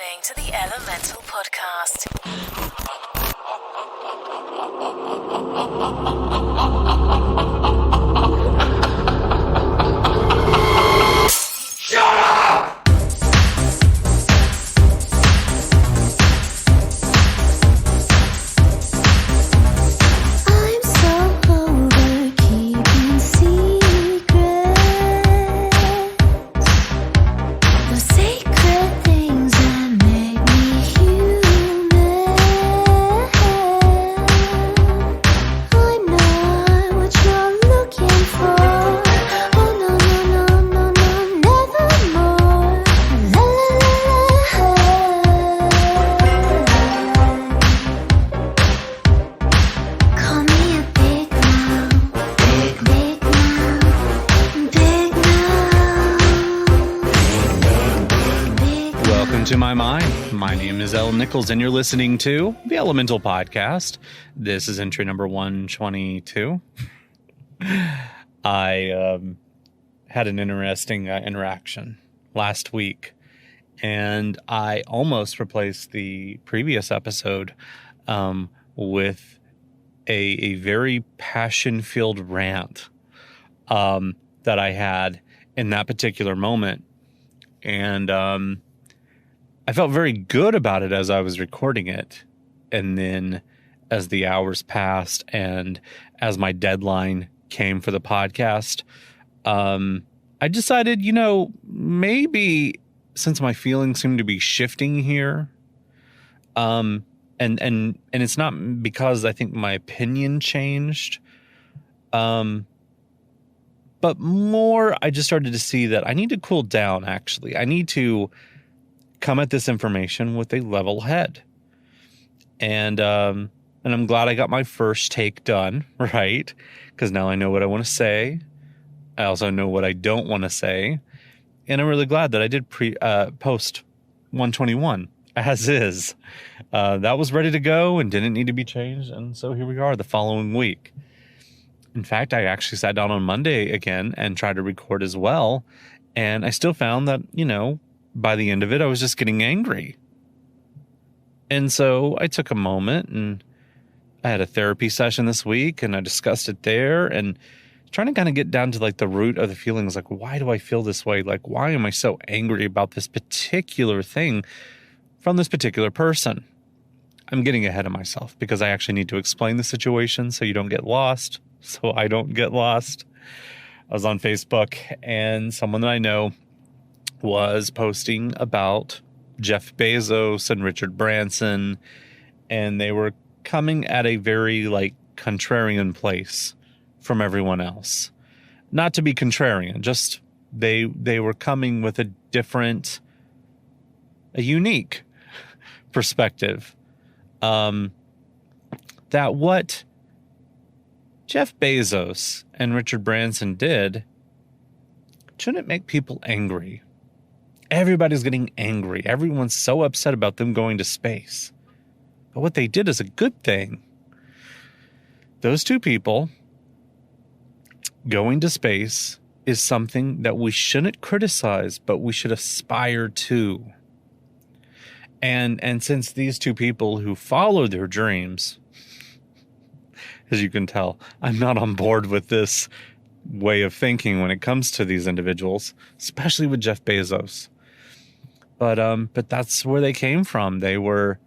listening to the Elemental Podcast. Shut up! To my mind. My name is L. Nichols, and you're listening to the Elemental Podcast. This is entry number 122. I had an interesting interaction last week, and I almost replaced the previous episode with a very passion-filled rant that I had in that particular moment. And I felt very good about it as I was recording it. And then as the hours passed and as my deadline came for the podcast, I decided, maybe since my feelings seem to be shifting here, and it's not because I think my opinion changed, but more I just started to see that I need to cool down, actually. I need to come at this information with a level head. And I'm glad I got my first take done, right? Because now I know what I want to say. I also know what I don't want to say. And I'm really glad that I did post 121 as is. That was ready to go and didn't need to be changed. And so here we are the following week. In fact, I actually sat down on Monday again and tried to record as well. And I still found that, by the end of it, I was just getting angry. And so I took a moment and I had a therapy session this week and I discussed it there and trying to kind of get down to like the root of the feelings. Like, why do I feel this way? Like, why am I so angry about this particular thing from this particular person? I'm getting ahead of myself because I actually need to explain the situation so you don't get lost. So I don't get lost. I was on Facebook and someone that I know was posting about Jeff Bezos and Richard Branson, and they were coming at a very contrarian place from everyone else. Not to be contrarian, just they were coming with a unique perspective. That what Jeff Bezos and Richard Branson did shouldn't make people angry. Everybody's getting angry. Everyone's so upset about them going to space. But what they did is a good thing. Those two people going to space is something that we shouldn't criticize, but we should aspire to. And since these two people who follow their dreams, as you can tell, I'm not on board with this way of thinking when it comes to these individuals, especially with Jeff Bezos. But that's where they came from. They were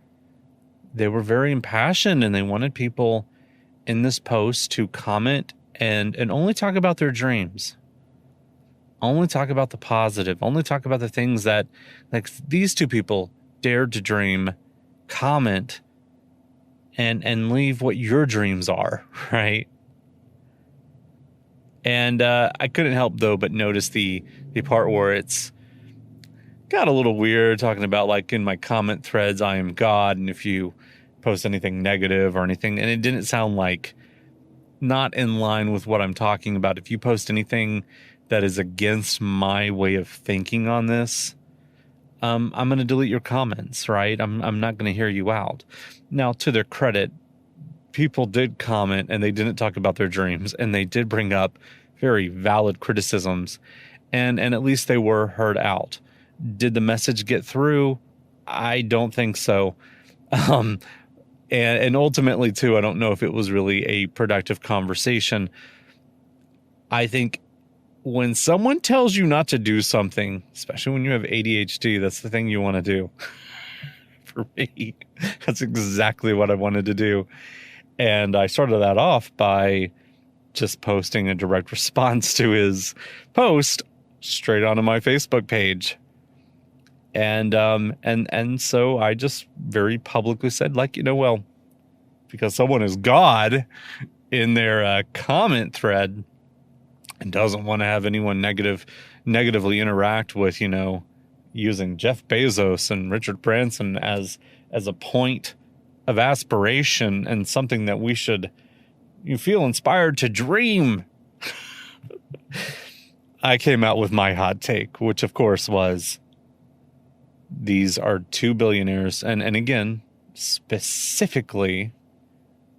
very impassioned and they wanted people in this post to comment and only talk about their dreams. Only talk about the positive. Only talk about the things that these two people dared to dream, comment, and leave what your dreams are, right? And I couldn't help though but notice the part where it's got a little weird, talking about in my comment threads, I am God, and if you post anything negative or anything, and it didn't sound not in line with what I'm talking about. If you post anything that is against my way of thinking on this, I'm going to delete your comments, right? I'm not going to hear you out. Now, to their credit, people did comment and they didn't talk about their dreams, and they did bring up very valid criticisms, and at least they were heard out. Did the message get through? I don't think so. Um, and ultimately, too, I don't know if it was really a productive conversation. I think when someone tells you not to do something, especially when you have ADHD, that's the thing you want to do. For me, that's exactly what I wanted to do. And I started that off by just posting a direct response to his post straight onto my Facebook page. And so I just very publicly said, like, well, because someone is God in their comment thread and doesn't want to have anyone negatively interact with, using Jeff Bezos and Richard Branson as a point of aspiration and something that you feel inspired to dream. I came out with my hot take, which of course was, these are two billionaires. And again, specifically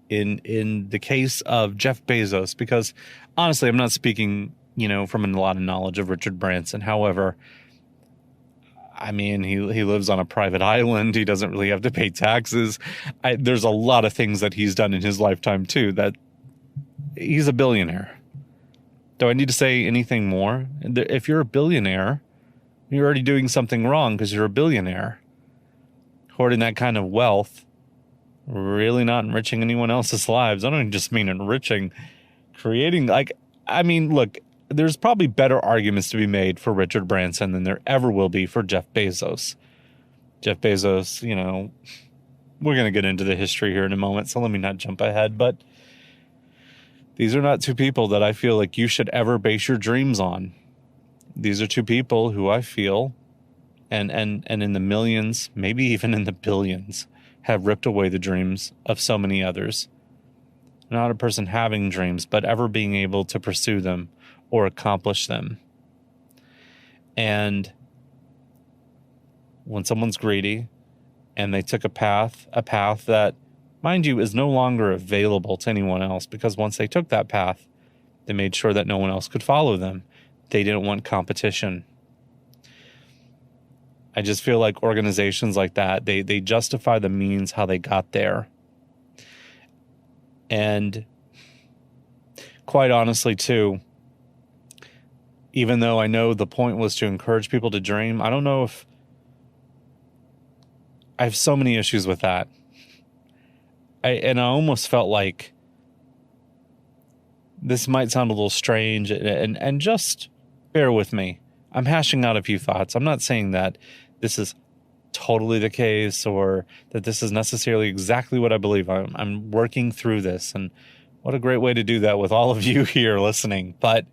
in the case of Jeff Bezos, because honestly, I'm not speaking, from a lot of knowledge of Richard Branson. However, I mean, he lives on a private island. He doesn't really have to pay taxes. There's a lot of things that he's done in his lifetime too, that he's a billionaire. Do I need to say anything more? If you're a billionaire, you're already doing something wrong because you're a billionaire. Hoarding that kind of wealth, really not enriching anyone else's lives. I don't just mean enriching, creating, look, there's probably better arguments to be made for Richard Branson than there ever will be for Jeff Bezos. Jeff Bezos, we're going to get into the history here in a moment, so let me not jump ahead, but these are not two people that I feel like you should ever base your dreams on. These are two people who I feel, and in the millions, maybe even in the billions, have ripped away the dreams of so many others. Not a person having dreams, but ever being able to pursue them or accomplish them. And when someone's greedy and they took a path that, mind you, is no longer available to anyone else, because once they took that path, they made sure that no one else could follow them. They didn't want competition. I just feel like organizations like that, they justify the means how they got there. And quite honestly, too, even though I know the point was to encourage people to dream, I don't know if I have so many issues with that. I almost felt like this might sound a little strange, and just bear with me. I'm hashing out a few thoughts. I'm not saying that this is totally the case or that this is necessarily exactly what I believe. I'm working through this, and what a great way to do that with all of you here listening. But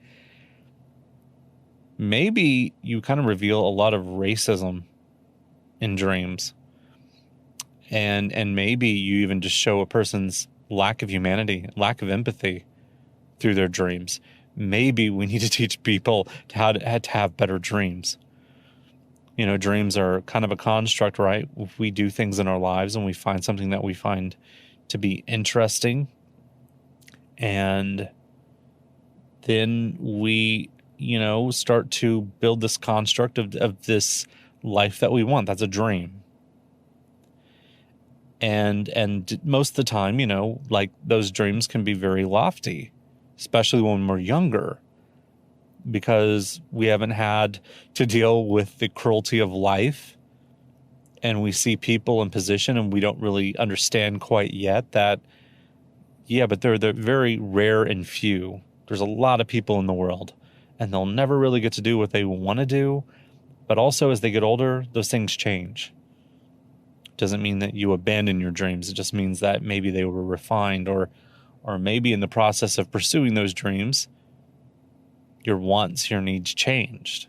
maybe you kind of reveal a lot of racism in dreams. And maybe you even just show a person's lack of humanity, lack of empathy through their dreams. Maybe we need to teach people how to have better dreams. Dreams are kind of a construct, right? If we do things in our lives and we find something that we find to be interesting, and then we, start to build this construct of this life that we want. That's a dream. And most of the time, those dreams can be very lofty, especially when we're younger, because we haven't had to deal with the cruelty of life, and we see people in position and we don't really understand quite yet that, yeah, but they're very rare and few. There's a lot of people in the world, and they'll never really get to do what they want to do. But also, as they get older, those things change. Doesn't mean that you abandon your dreams. It just means that maybe they were refined, or maybe in the process of pursuing those dreams, your wants, your needs changed.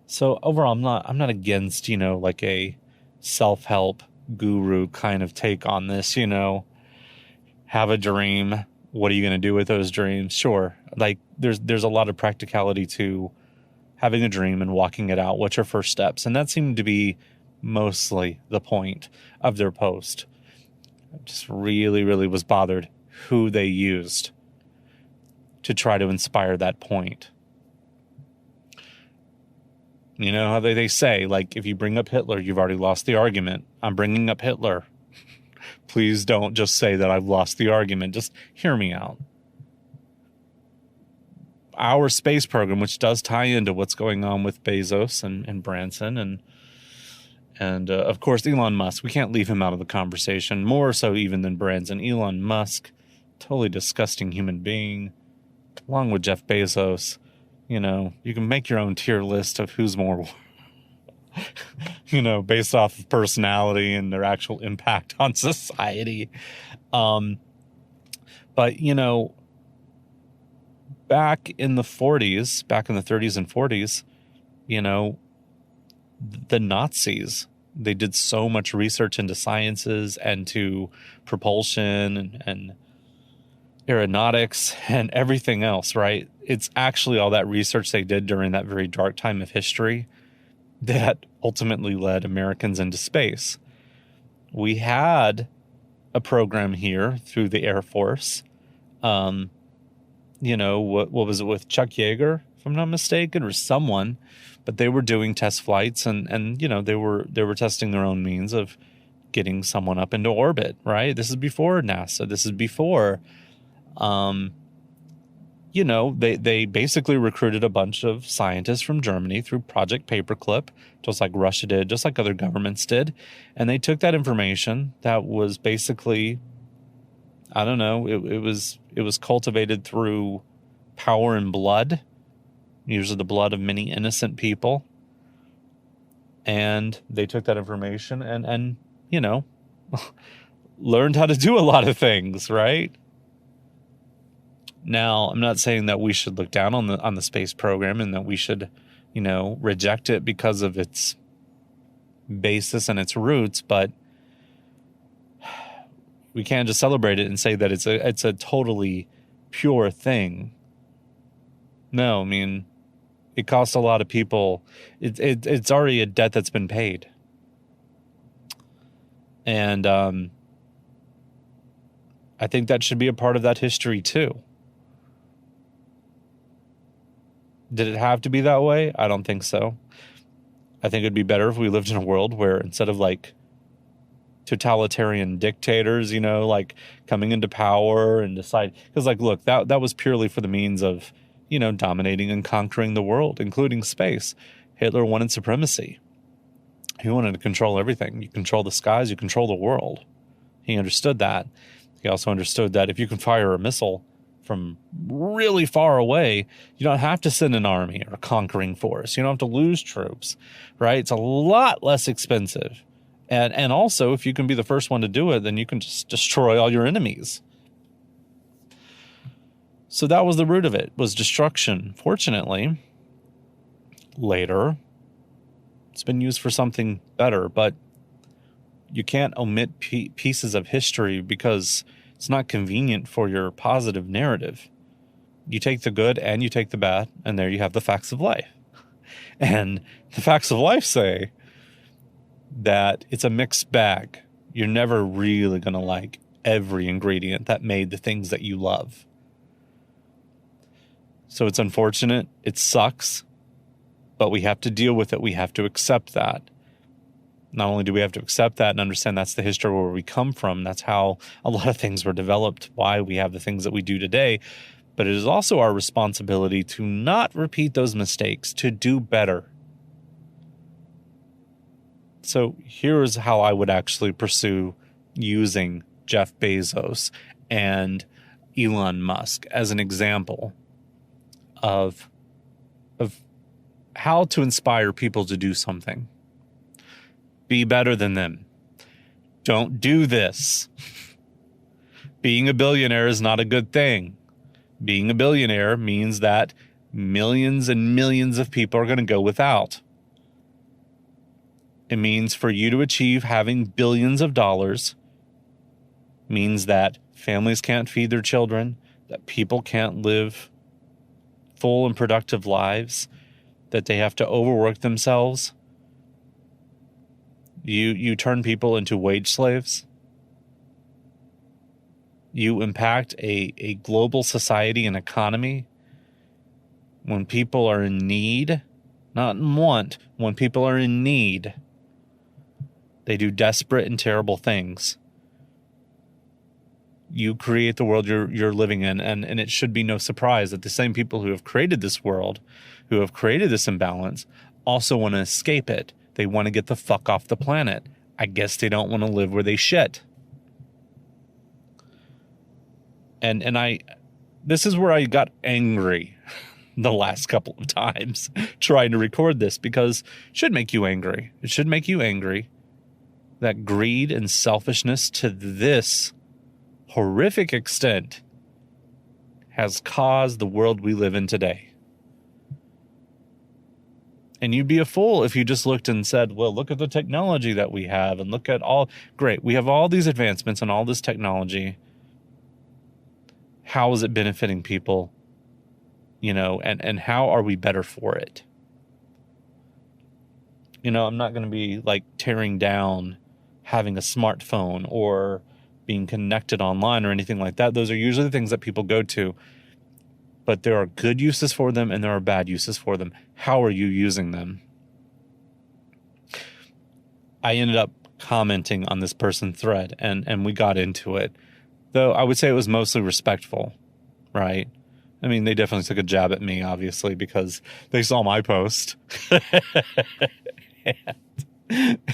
So overall, I'm not against, like a self-help guru kind of take on this, have a dream. What are you going to do with those dreams? Sure. Like there's a lot of practicality to having a dream and walking it out. What's your first steps? And that seemed to be mostly the point of their post. I just really, really was bothered who they used to try to inspire that point. You know how they say, like, if you bring up Hitler, you've already lost the argument. I'm bringing up Hitler. Please don't just say that I've lost the argument. Just hear me out. Our space program, which does tie into what's going on with Bezos and Branson and of course, Elon Musk. We can't leave him out of the conversation, more so even than Branson. Elon Musk, totally disgusting human being, along with Jeff Bezos. You know, you can make your own tier list of who's more, you know, based off of personality and their actual impact on society. But, you know, back in the 30s and 40s, you know, the Nazis, they did so much research into sciences and to propulsion and aeronautics and everything else, right? It's actually all that research they did during that very dark time of history that ultimately led Americans into space. We had a program here through the Air Force. You know, what was it with Chuck Yeager, if I'm not mistaken, or someone, but they were doing test flights and you know, they were testing their own means of getting someone up into orbit, right? This is before NASA. This is before, you know, they basically recruited a bunch of scientists from Germany through Project Paperclip, just like Russia did, just like other governments did. And they took that information that was basically, I don't know, it was cultivated through power and blood, usually the blood of many innocent people. And they took that information and you know, learned how to do a lot of things, right? Now, I'm not saying that we should look down on the space program and that we should, you know, reject it because of its basis and its roots, but we can't just celebrate it and say that it's a totally pure thing. No, I mean, it costs a lot of people. It's already a debt that's been paid. And I think that should be a part of that history too. Did it have to be that way? I don't think so. I think it'd be better if we lived in a world where instead of like totalitarian dictators, you know, like coming into power and decide, because like, look, that was purely for the means of, you know, dominating and conquering the world, including space. Hitler wanted supremacy. He wanted to control everything. You control the skies, you control the world. He understood that. He also understood that if you can fire a missile from really far away, you don't have to send an army or a conquering force. You don't have to lose troops, right? It's a lot less expensive. And also, if you can be the first one to do it, then you can just destroy all your enemies. So that was the root of it, was destruction. Fortunately, later, it's been used for something better, but you can't omit pieces of history because it's not convenient for your positive narrative. You take the good and you take the bad, and there you have the facts of life. And the facts of life say that it's a mixed bag. You're never really going to like every ingredient that made the things that you love. So it's unfortunate. It sucks. But we have to deal with it. We have to accept that. Not only do we have to accept that and understand that's the history where we come from, that's how a lot of things were developed, why we have the things that we do today, but it is also our responsibility to not repeat those mistakes, to do better. So here's how I would actually pursue using Jeff Bezos and Elon Musk as an example of how to inspire people to do something. Be better than them. Don't do this. Being a billionaire is not a good thing. Being a billionaire means that millions and millions of people are going to go without. It means for you to achieve having billions of dollars means that families can't feed their children, that people can't live full and productive lives, that they have to overwork themselves. You turn people into wage slaves. You impact a global society and economy when people are in need, not in want. When people are in need, they do desperate and terrible things. You create the world you're living in, and it should be no surprise that the same people who have created this world, who have created this imbalance, also want to escape it. They want to get the fuck off the planet. I guess they don't want to live where they shit. And this is where I got angry the last couple of times trying to record this, because it should make you angry. It should make you angry that greed and selfishness to this horrific extent has caused the world we live in today. And you'd be a fool if you just looked and said, well, look at the technology that we have, and look at great, we have all these advancements and all this technology. How is it benefiting people? And how are we better for it? I'm not going to be like tearing down having a smartphone or being connected online or anything like that. Those are usually the things that people go to. But there are good uses for them and there are bad uses for them. How are you using them? I ended up commenting on this person's thread and we got into it. Though I would say it was mostly respectful, right? I mean, they definitely took a jab at me, obviously, because they saw my post.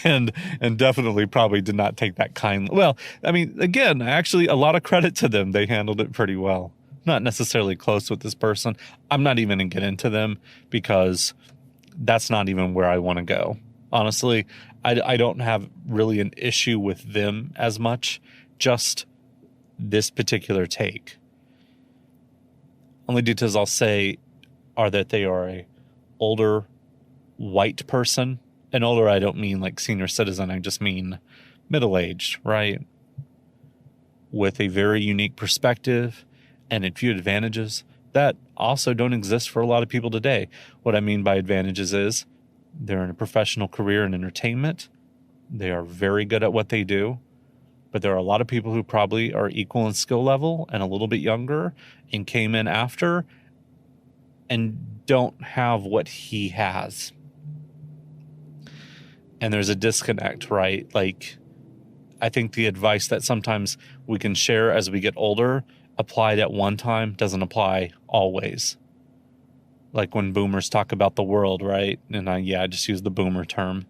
and definitely probably did not take that kindly. Well, I mean, again, actually, a lot of credit to them. They handled it pretty well. Not necessarily close with this person. I'm not even going to get into them because that's not even where I want to go. Honestly, I don't have really an issue with them as much, just this particular take. Only details I'll say are that they are a older white person. And older, I don't mean like senior citizen. I just mean middle-aged, right? With a very unique perspective and a few advantages that also don't exist for a lot of people today. What I mean by advantages is they're in a professional career in entertainment. They are very good at what they do. But there are a lot of people who probably are equal in skill level and a little bit younger and came in after and don't have what he has. And there's a disconnect, right? Like, I think the advice that sometimes we can share as we get older, applied at one time, doesn't apply always. Like when boomers talk about the world, right? And I just use the boomer term.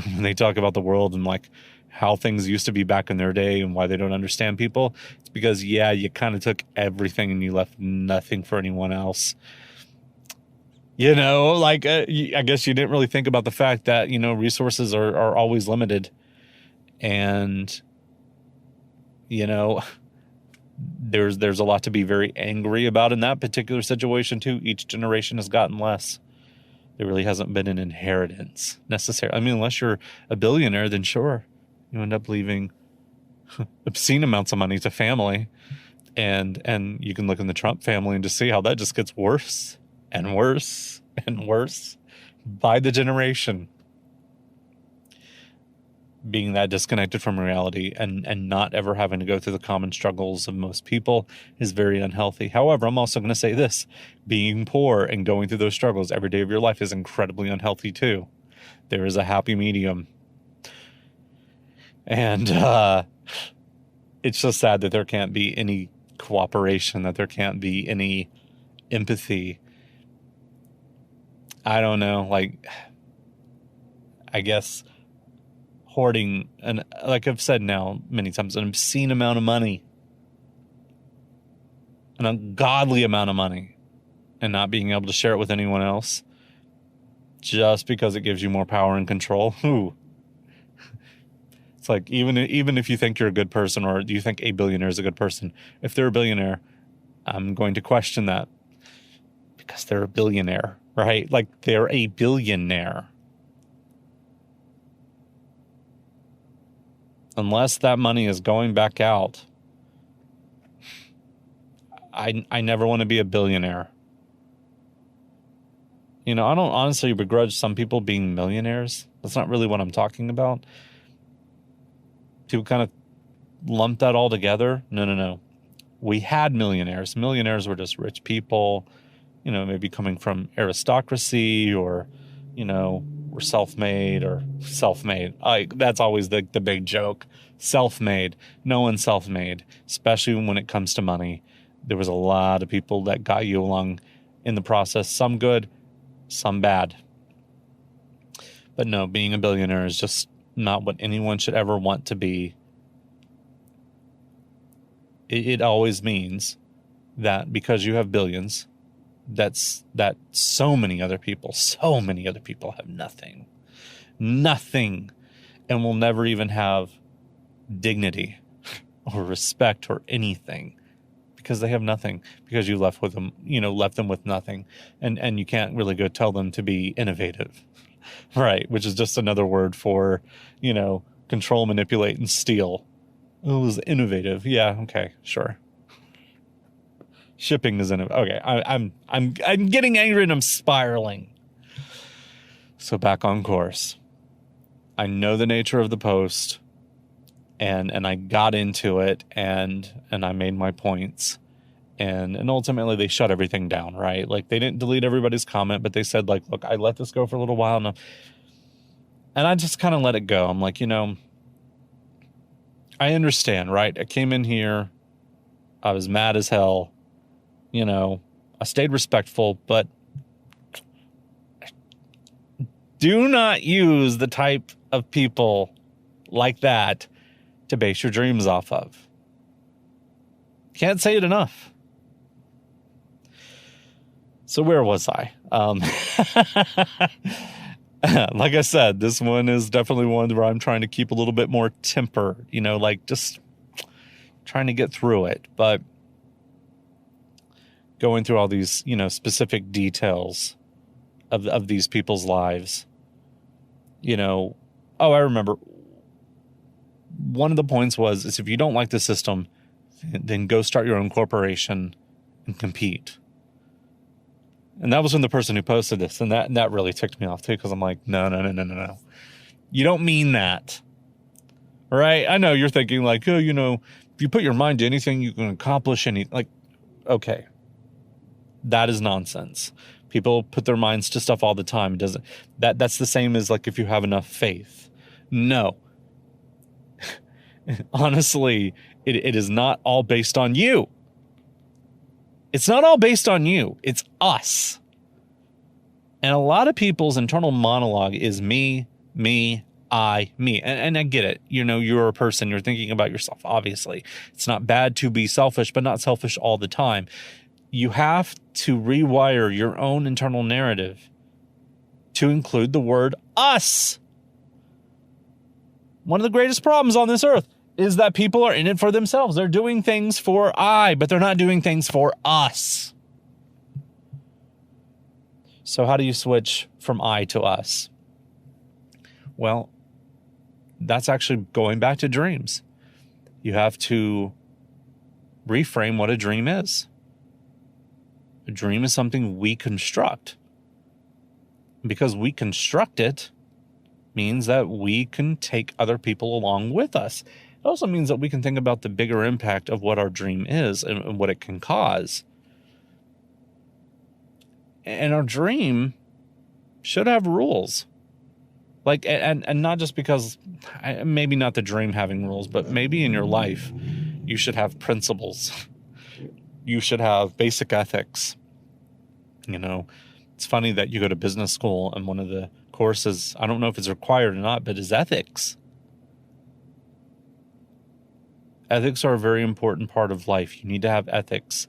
When they talk about the world and like how things used to be back in their day and why they don't understand people, it's because, you kind of took everything and you left nothing for anyone else. I guess you didn't really think about the fact that, resources are always limited. And, there's a lot to be very angry about in that particular situation too. Each generation has gotten less. There really hasn't been an inheritance necessarily. I mean, unless you're a billionaire, then sure, you end up leaving obscene amounts of money to family. And you can look in the Trump family and just see how that just gets worse and worse and worse by the generation. Being that disconnected from reality and not ever having to go through the common struggles of most people is very unhealthy. However, I'm also going to say this. Being poor and going through those struggles every day of your life is incredibly unhealthy too. There is a happy medium. And it's just sad that there can't be any cooperation, that there can't be any empathy. I don't know, I guess hoarding, and like I've said now many times, an obscene amount of money, an ungodly amount of money, and not being able to share it with anyone else just because it gives you more power and control. Ooh. It's like, even if you think you're a good person, or you think a billionaire is a good person, if they're a billionaire, I'm going to question that because they're a billionaire, right? Like, they're a billionaire. Unless that money is going back out, I never want to be a billionaire. I don't honestly begrudge some people being millionaires. That's not really what I'm talking about. People kind of lump that all together. No. We had millionaires. Millionaires were just rich people, maybe coming from aristocracy or, we're self-made or self-made. That's always the big joke. Self-made. No one's self-made, especially when it comes to money. There was a lot of people that got you along in the process. Some good, some bad. But no, being a billionaire is just not what anyone should ever want to be. It always means that because you have billions, that so many other people have nothing, and will never even have dignity or respect or anything because they have nothing, because you left them with nothing. And you can't really go tell them to be innovative, right? Which is just another word for, control, manipulate, and steal. Oh, it was innovative. Yeah. Okay. Sure. Shipping is innovative. Okay. I'm getting angry and I'm spiraling. So back on course. I know the nature of the post, and I got into it and I made my points, and ultimately they shut everything down, right? Like, they didn't delete everybody's comment, but they said, like, look, I let this go for a little while now. And I just kind of let it go. I'm like, I understand, right? I came in here, I was mad as hell, I stayed respectful, but do not use the type of people like that to base your dreams off of. Can't say it enough. So where was I? Like I said, this one is definitely one where I'm trying to keep a little bit more temper, just trying to get through it. But going through all these, specific details of these people's lives, I remember one of the points is if you don't like the system, then go start your own corporation and compete. And that was from the person who posted this. And that really ticked me off too, because I'm like, no. You don't mean that. Right? I know you're thinking like, oh, if you put your mind to anything, you can accomplish anything. Like, okay. That is nonsense. People put their minds to stuff all the time. That's the same as like if you have enough faith. No. Honestly, it is not all based on you. It's not all based on you. It's us. And a lot of people's internal monologue is me, I, me. And I get it. You're a person. You're thinking about yourself, obviously. It's not bad to be selfish, but not selfish all the time. You have to rewire your own internal narrative to include the word us. One of the greatest problems on this earth is that people are in it for themselves. They're doing things for but they're not doing things for us. So how do you switch from I to us? Well, that's actually going back to dreams. You have to reframe what a dream is. A dream is something we construct. Because we construct it means that we can take other people along with us. It also means that we can think about the bigger impact of what our dream is and what it can cause. And our dream should have rules. Like, and not just because, maybe not the dream having rules, but maybe in your life, you should have principles. You should have basic ethics. It's funny that you go to business school and one of the courses, I don't know if it's required or not, but is ethics. Ethics are a very important part of life. You need to have ethics.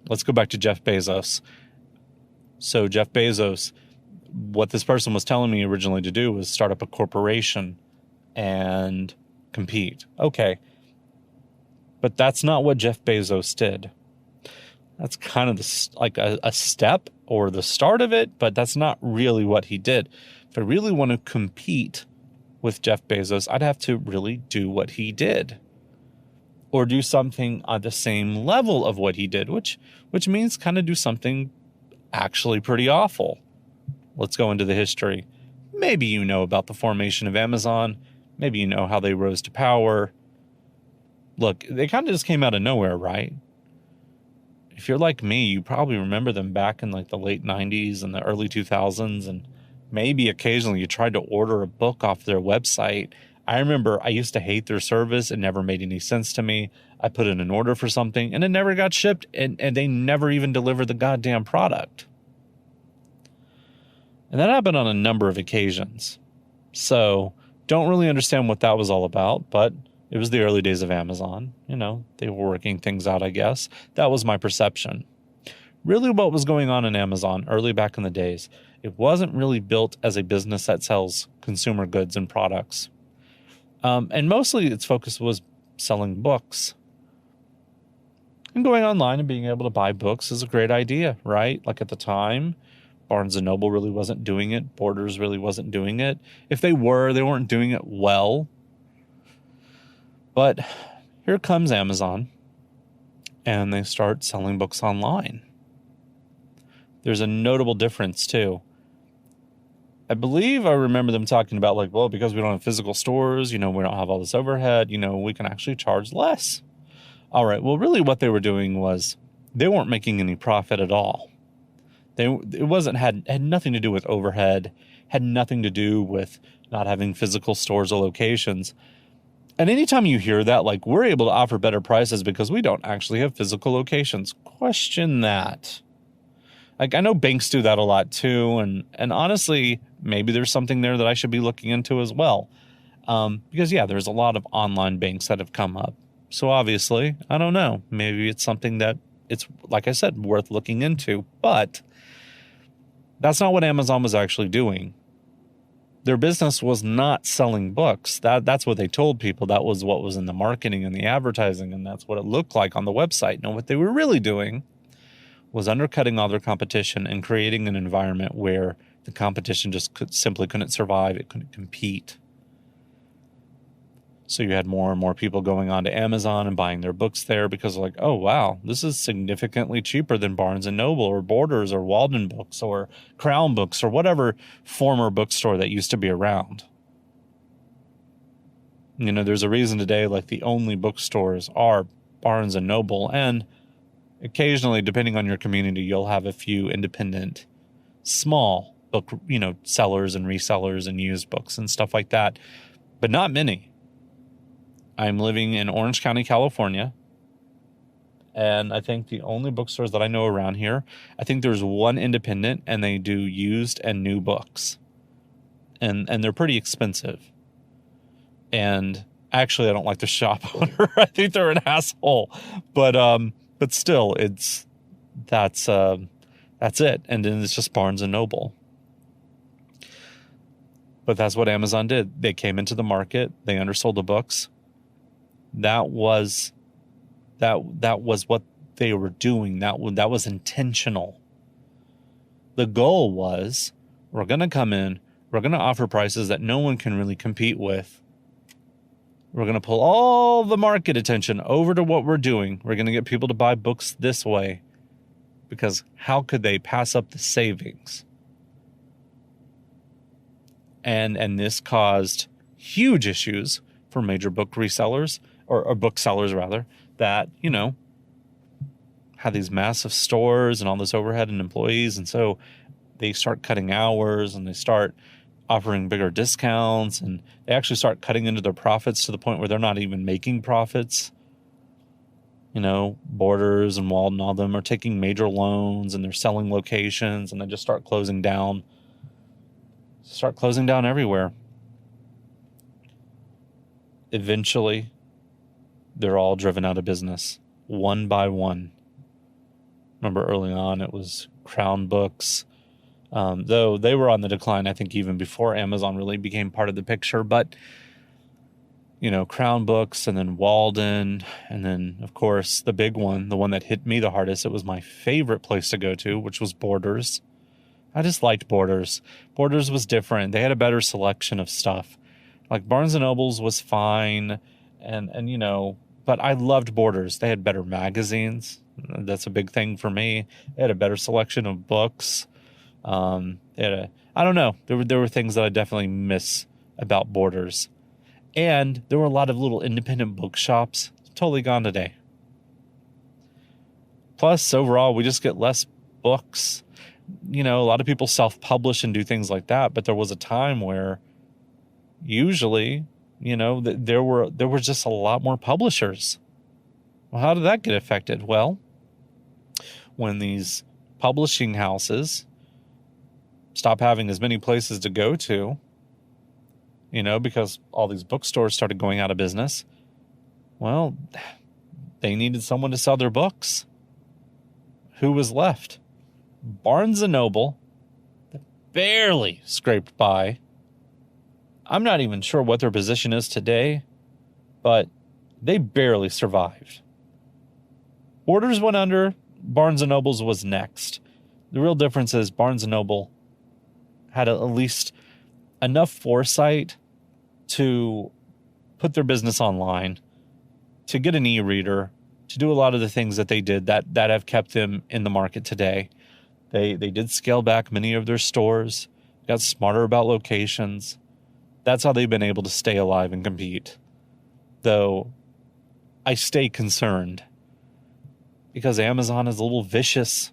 Let's go back to Jeff Bezos. So Jeff Bezos, what this person was telling me originally to do was start up a corporation and compete. Okay. But that's not what Jeff Bezos did. That's kind of a step or the start of it, but that's not really what he did. If I really want to compete with Jeff Bezos, I'd have to really do what he did. Or do something on the same level of what he did, which means kind of do something actually pretty awful. Let's go into the history. Maybe you know about the formation of Amazon. Maybe you know how they rose to power. Look, they kind of just came out of nowhere, right? if you're like me, you probably remember them back in like the late 90s and the early 2000s. And maybe occasionally you tried to order a book off their website. I remember I used to hate their service. It never made any sense to me. I put in an order for something and it never got shipped, and they never even delivered the goddamn product. And that happened on a number of occasions. So don't really understand what that was all about, but it was the early days of Amazon. You know, they were working things out, I guess. That was my perception. Really what was going on in Amazon early back in the days, it wasn't really built as a business that sells consumer goods and products. And mostly its focus was selling books. And going online and being able to buy books is a great idea, right? Like at the time, Barnes & Noble really wasn't doing it. Borders really wasn't doing it. If they were, they weren't doing it well. But here comes Amazon, and they start selling books online. There's a notable difference, too. I believe I remember them talking about, like, well, because we don't have physical stores, we don't have all this overhead, we can actually charge less. All right, well, really what they were doing was they weren't making any profit at all. Had nothing to do with overhead, had nothing to do with not having physical stores or locations. And anytime you hear that, like, we're able to offer better prices because we don't actually have physical locations, question that. Like, I know banks do that a lot too, and honestly, maybe there's something there that I should be looking into as well. Because, yeah, there's a lot of online banks that have come up. So obviously, I don't know, maybe it's something that it's, like I said, worth looking into. But that's not what Amazon was actually doing. Their business was not selling books. That's what they told people. That was what was in the marketing and the advertising, and that's what it looked like on the website. No, what they were really doing was undercutting all their competition and creating an environment where the competition just simply couldn't survive. It couldn't compete. So you had more and more people going on to Amazon and buying their books there because, like, oh, wow, this is significantly cheaper than Barnes & Noble or Borders or Walden Books or Crown Books or whatever former bookstore that used to be around. There's a reason today, like, the only bookstores are Barnes & Noble, and occasionally, depending on your community, you'll have a few independent, small book, sellers and resellers and used books and stuff like that, but not many. I'm living in Orange County, California, and I think the only bookstores that I know around here, I think there's one independent, and they do used and new books, and they're pretty expensive. And actually, I don't like the shop owner. I think they're an asshole, but still, that's it. And then it's just Barnes & Noble. But that's what Amazon did. They came into the market. They undersold the books. That was what they were doing. That was intentional. The goal was, we're going to come in, we're going to offer prices that no one can really compete with. We're going to pull all the market attention over to what we're doing. We're going to get people to buy books this way, because how could they pass up the savings? And this caused huge issues for major book resellers, or booksellers rather, that, had these massive stores and all this overhead and employees. And so they start cutting hours, and they start offering bigger discounts, and they actually start cutting into their profits to the point where they're not even making profits. Borders and Walden, all of them are taking major loans, and they're selling locations, and they just start closing down everywhere. Eventually, they're all driven out of business, one by one. Remember early on, it was Crown Books, though they were on the decline, I think, even before Amazon really became part of the picture. But, Crown Books, and then Walden, and then, of course, the big one, the one that hit me the hardest, it was my favorite place to go to, which was Borders. I just liked Borders. Borders was different. They had a better selection of stuff. Like, Barnes & Noble's was fine, and but I loved Borders. They had better magazines. That's a big thing for me. They had a better selection of books. I don't know. There were things that I definitely miss about Borders. And there were a lot of little independent bookshops. Totally gone today. Plus, overall, we just get less books. A lot of people self-publish and do things like that, but there was a time where usually, there were just a lot more publishers. Well, how did that get affected? Well, when these publishing houses stop having as many places to go to, because all these bookstores started going out of business, well, they needed someone to sell their books. Who was left? Barnes & Noble, barely scraped by. I'm not even sure what their position is today, but they barely survived. Borders went under. Barnes & Noble's was next. The real difference is Barnes & Noble had at least enough foresight to put their business online, to get an e-reader, to do a lot of the things that they did that have kept them in the market today. They did scale back many of their stores, got smarter about locations. That's how they've been able to stay alive and compete. Though I stay concerned because Amazon is a little vicious.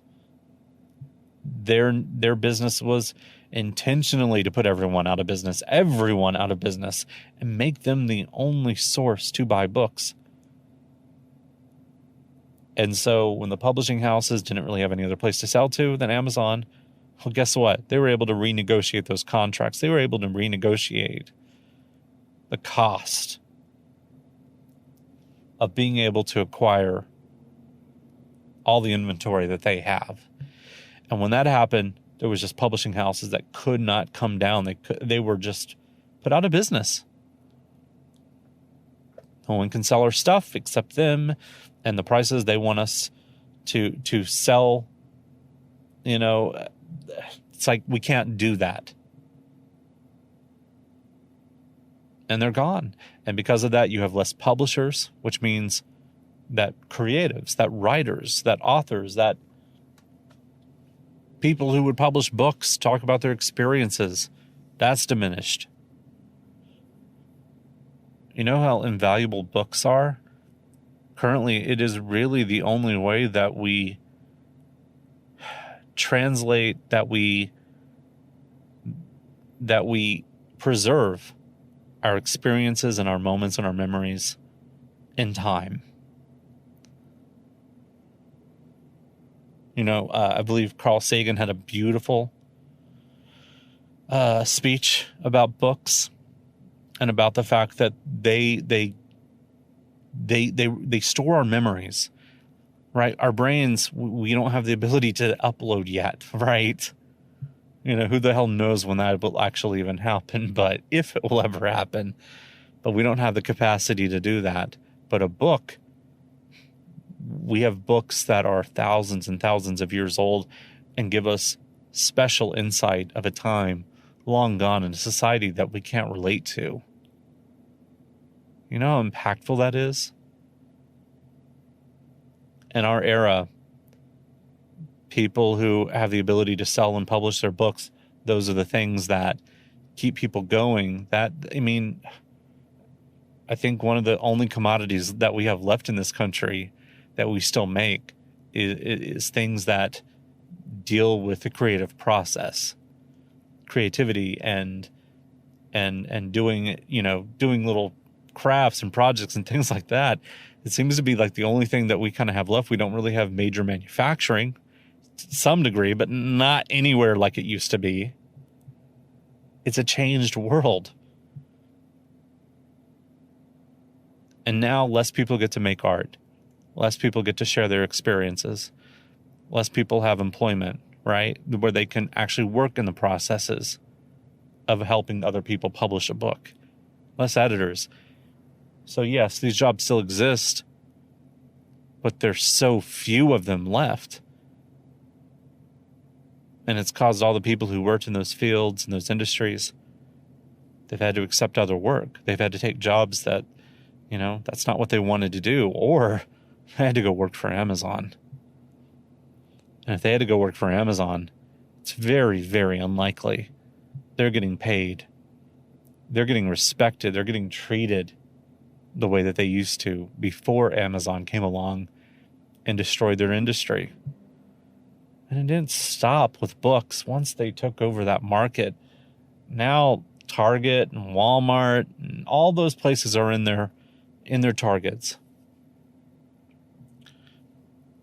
Their business was intentionally to put everyone out of business, and make them the only source to buy books. And so when the publishing houses didn't really have any other place to sell to than Amazon, well, guess what? They were able to renegotiate those contracts. They were able to renegotiate the cost of being able to acquire all the inventory that they have. And when that happened, there was just publishing houses that could not come down. They were just put out of business. No one can sell our stuff except them, and the prices they want us to sell. It's like we can't do that. And they're gone. And because of that, you have less publishers, which means that creatives, that writers, that authors, that people who would publish books, talk about their experiences, that's diminished. You know how invaluable books are? Currently, it is really the only way that we translate, that we preserve our experiences and our moments and our memories in time. I believe Carl Sagan had a beautiful speech about books and about the fact that they store our memories, right? Our brains, we don't have the ability to upload yet, right? Who the hell knows when that will actually even happen, but if it will ever happen, but we don't have the capacity to do that. But a book, we have books that are thousands and thousands of years old and give us special insight of a time long gone in a society that we can't relate to. You know how impactful that is? In our era, people who have the ability to sell and publish their books, those are the things that keep people going. I think one of the only commodities that we have left in this country that we still make is things that deal with the creative process, creativity, and doing little crafts and projects and things like that. It seems to be like the only thing that we kind of have left. We don't really have major manufacturing to some degree, but not anywhere like it used to be. It's a changed world. And now less people get to make art. Less people get to share their experiences. Less people have employment, right? Where they can actually work in the processes of helping other people publish a book. Less editors. So yes, these jobs still exist, but there's so few of them left. And it's caused all the people who worked in those fields and those industries, they've had to accept other work. They've had to take jobs that, that's not what they wanted to do, or they had to go work for Amazon. And if they had to go work for Amazon, it's very, very unlikely they're getting paid. They're getting respected. They're getting treated the way that they used to before Amazon came along and destroyed their industry. And it didn't stop with books once they took over that market. Now Target and Walmart and all those places are in their targets.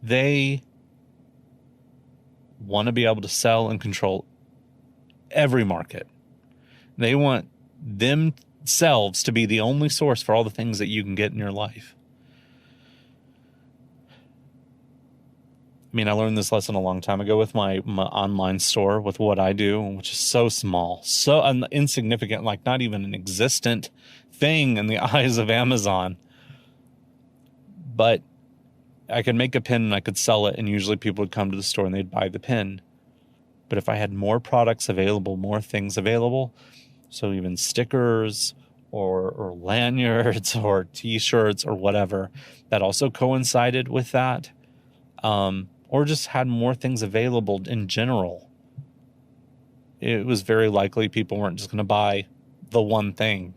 They want to be able to sell and control every market. They want themselves to be the only source for all the things that you can get in your life. I mean, I learned this lesson a long time ago with my online store, with what I do, which is so small, so insignificant, like not even an existent thing in the eyes of Amazon. But I could make a pin and I could sell it, and usually people would come to the store and they'd buy the pin. But if I had more products available, more things available, so even stickers or lanyards or t-shirts or whatever, that also coincided with that, or just had more things available in general, it was very likely people weren't just going to buy the one thing.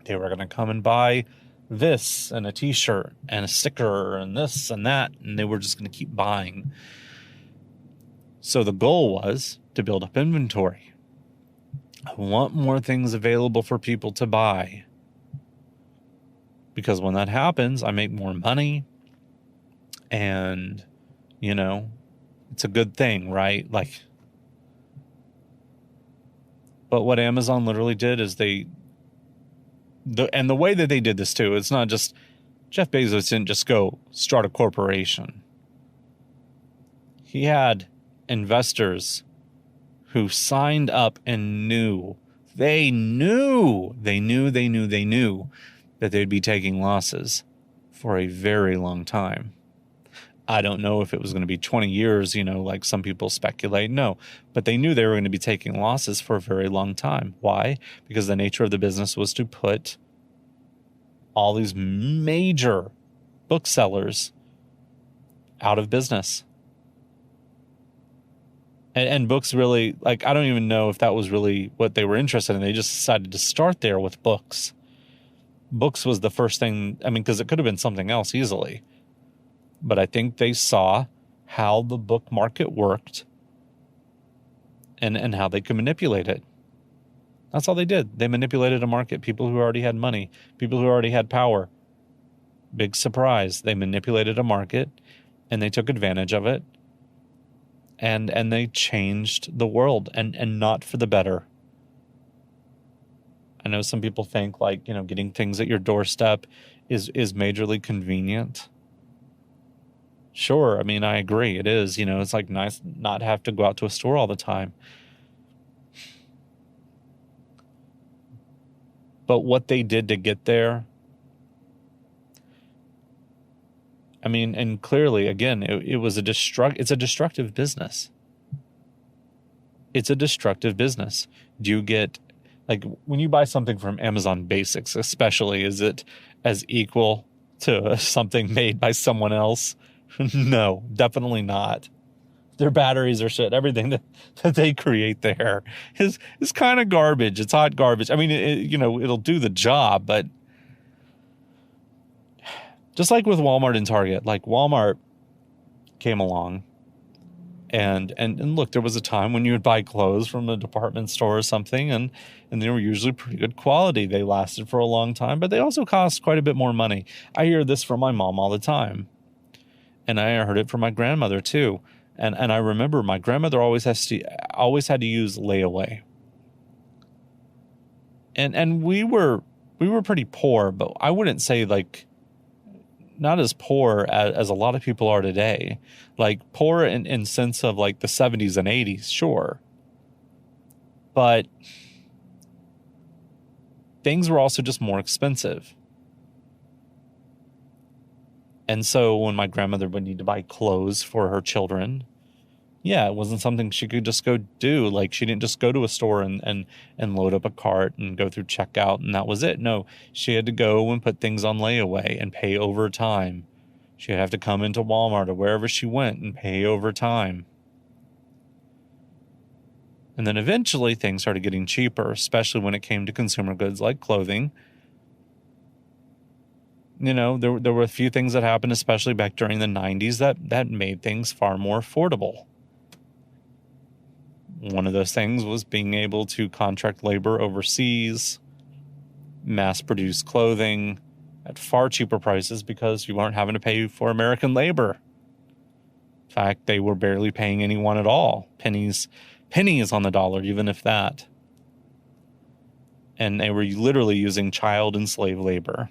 They were going to come and buy this and a t-shirt and a sticker and this and that, and they were just going to keep buying. So the goal was to build up inventory. I want more things available for people to buy, because when that happens, I make more money, and it's a good thing, right? But what Amazon literally did is the way that they did this too, it's not just Jeff Bezos didn't just go start a corporation. He had investors who signed up and knew that they'd be taking losses for a very long time. I don't know if it was going to be 20 years, like some people speculate. No, but they knew they were going to be taking losses for a very long time. Why? Because the nature of the business was to put all these major booksellers out of business. And books really, I don't even know if that was really what they were interested in. They just decided to start there with books. Books was the first thing, because it could have been something else easily. But I think they saw how the book market worked and how they could manipulate it. That's all they did. They manipulated a market, people who already had money, people who already had power. Big surprise. They manipulated a market and they took advantage of it. And they changed the world, and not for the better. I know some people think getting things at your doorstep is majorly convenient. Sure, I agree. It is, it's nice not have to go out to a store all the time. But what they did to get there, and clearly, again, it's a destructive business. It's a destructive business. Do you get, when you buy something from Amazon Basics, especially, is it as equal to something made by someone else? No, definitely not. Their batteries are shit. Everything that they create there is kind of garbage. It's hot garbage. It'll do the job, but just like with Walmart and Target, Walmart came along and look, there was a time when you would buy clothes from a department store or something, and they were usually pretty good quality. They lasted for a long time, but they also cost quite a bit more money. I hear this from my mom all the time, and I heard it from my grandmother too. And I remember my grandmother always had to use layaway. And we were pretty poor, but I wouldn't say not as poor as a lot of people are today. Poor in sense of the 70s and 80s, sure. But things were also just more expensive. And so when my grandmother would need to buy clothes for her children, yeah, it wasn't something she could just go do. She didn't just go to a store and load up a cart and go through checkout and that was it. No, she had to go and put things on layaway and pay over time. She'd have to come into Walmart or wherever she went and pay over time. And then eventually things started getting cheaper, especially when it came to consumer goods like clothing. There were a few things that happened, especially back during the 90s, that made things far more affordable. One of those things was being able to contract labor overseas, mass-produce clothing at far cheaper prices because you weren't having to pay for American labor. In fact, they were barely paying anyone at all. Pennies on the dollar, even if that. And they were literally using child and slave labor.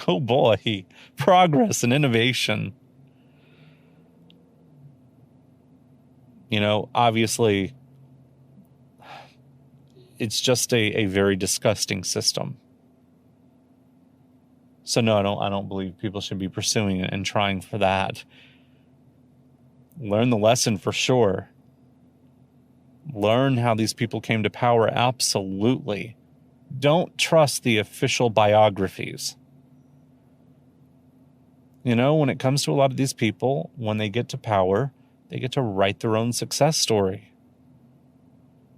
Oh boy, progress and innovation. Obviously, it's just a very disgusting system. So no, I don't believe people should be pursuing it and trying for that. Learn the lesson for sure. Learn how these people came to power, absolutely. Don't trust the official biographies. When it comes to a lot of these people, when they get to power, they get to write their own success story.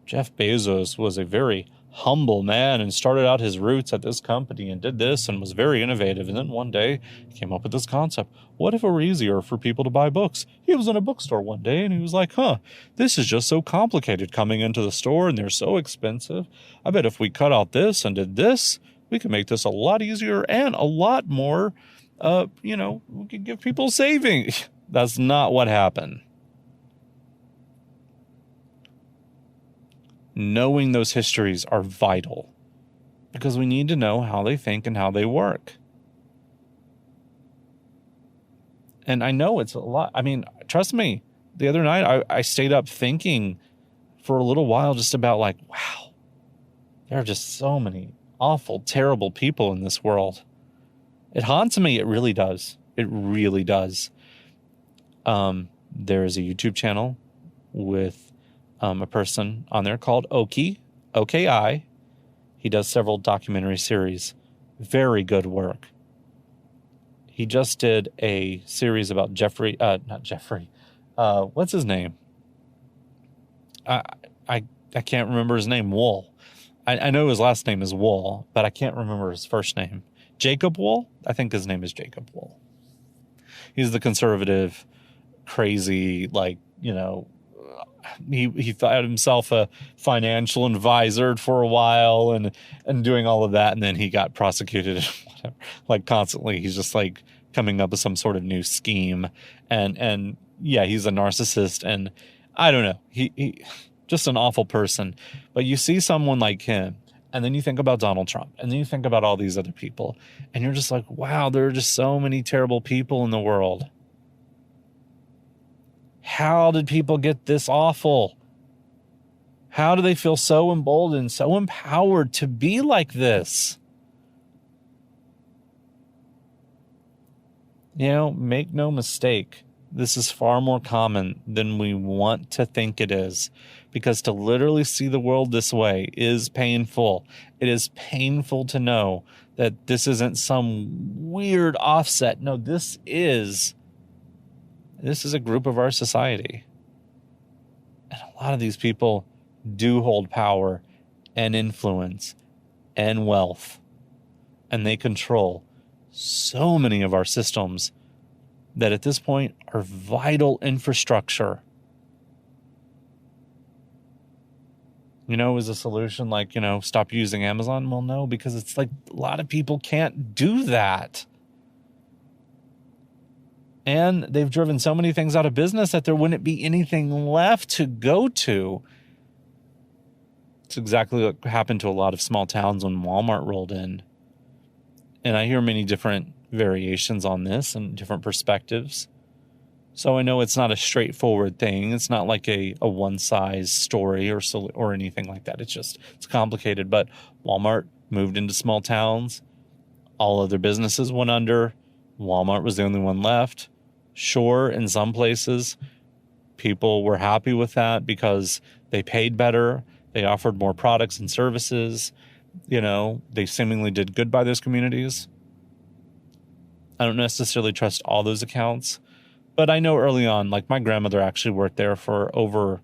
Jeff Bezos was a very humble man and started out his roots at this company and did this and was very innovative. And then one day he came up with this concept. What if it were easier for people to buy books? He was in a bookstore one day and he was like, this is just so complicated coming into the store and they're so expensive. I bet if we cut out this and did this, we could make this a lot easier and a lot more, we could give people savings. That's not what happened. Knowing those histories are vital because we need to know how they think and how they work. And I know it's a lot. I mean, trust me, the other night I stayed up thinking for a little while just about wow, there are just so many awful, terrible people in this world. It haunts me. It really does. It really does. There is a YouTube channel with a person on there called Oki, O-K-I. He does several documentary series. Very good work. He just did a series about what's his name? I can't remember his name. Wool. I know his last name is Wool, but I can't remember his first name. Jacob Wool? I think his name is Jacob Wool. He's the conservative, crazy, he thought himself a financial advisor for a while and doing all of that. And then he got prosecuted and whatever. Constantly, he's just coming up with some sort of new scheme. And yeah, he's a narcissist. And I don't know, he just an awful person. But you see someone like him, and then you think about Donald Trump, and then you think about all these other people, and you're just like, wow, there are just so many terrible people in the world. How did people get this awful? How do they feel so emboldened, so empowered to be like this? Make no mistake. This is far more common than we want to think it is. Because to literally see the world this way is painful. It is painful to know that this isn't some weird offset. No, this is a group of our society. And a lot of these people do hold power and influence and wealth. And they control so many of our systems that at this point are vital infrastructure. Is a solution stop using Amazon? Well, no, because it's a lot of people can't do that. And they've driven so many things out of business that there wouldn't be anything left to go to. It's exactly what happened to a lot of small towns when Walmart rolled in. And I hear many different variations on this and different perspectives. So I know it's not a straightforward thing. It's not like a one-size story or anything like that. It's complicated. But Walmart moved into small towns. All other businesses went under. Walmart was the only one left. Sure, in some places, people were happy with that because they paid better. They offered more products and services. They seemingly did good by those communities. I don't necessarily trust all those accounts. But I know early on, my grandmother actually worked there for over